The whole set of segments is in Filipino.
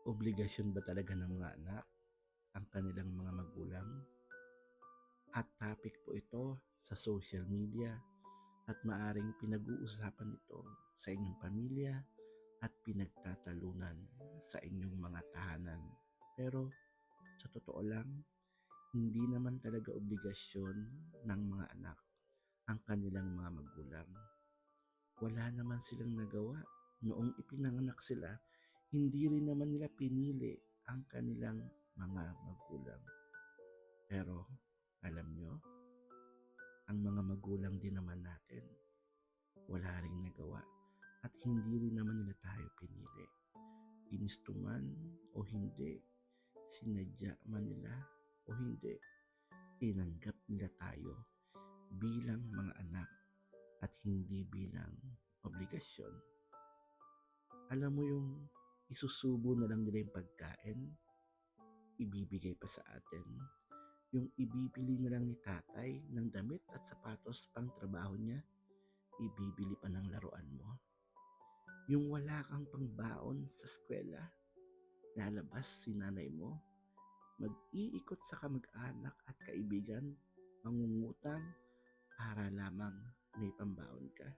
Obligasyon ba talaga ng mga anak ang kanilang mga magulang? Hot topic po ito sa social media at maaring pinag-uusapan ito sa inyong pamilya at pinagtatalunan sa inyong mga tahanan. Pero sa totoo lang, hindi naman talaga obligasyon ng mga anak ang kanilang mga magulang. Wala naman silang nagawa. Noong ipinanganak sila, hindi rin naman nila pinili ang kanilang mga magulang. Pero alam nyo, ang mga magulang din naman natin, wala ring nagawa at hindi rin naman nila tayo pinili. Ginusto man o hindi, sinadya man nila o hindi, tinanggap nila tayo bilang mga anak at hindi bilang obligasyon. Alam mo yung isusubo na lang nila yung pagkain, ibibigay pa sa atin. Yung ibibili na lang ni tatay ng damit at sapatos pang trabaho niya, ibibili pa ng laruan mo. Yung wala kang pangbaon sa eskwela, lalabas si nanay mo, mag-iikot sa kamag-anak at kaibigan, mangungutang para lamang may pambaon ka.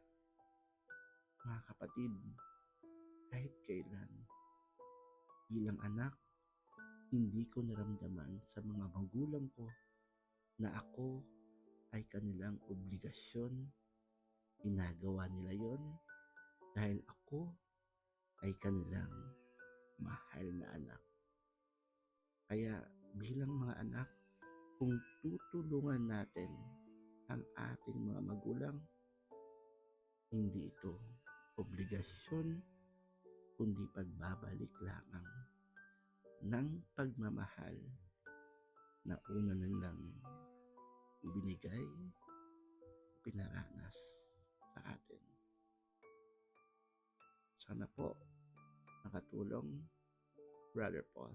Mga kapatid, kahit kailan, bilang anak, hindi ko naramdaman sa mga magulang ko na ako ay kanilang obligasyon. Ginagawa nila yon dahil ako ay kanilang mahal na anak. Kaya bilang mga anak, kung tutulungan natin ang ating mga magulang, hindi ito obligasyon, kundi pagbabalik lamang ng pagmamahal na una nilang ibinigay, pinaranas sa atin. Sana po nakatulong, Brother Paul.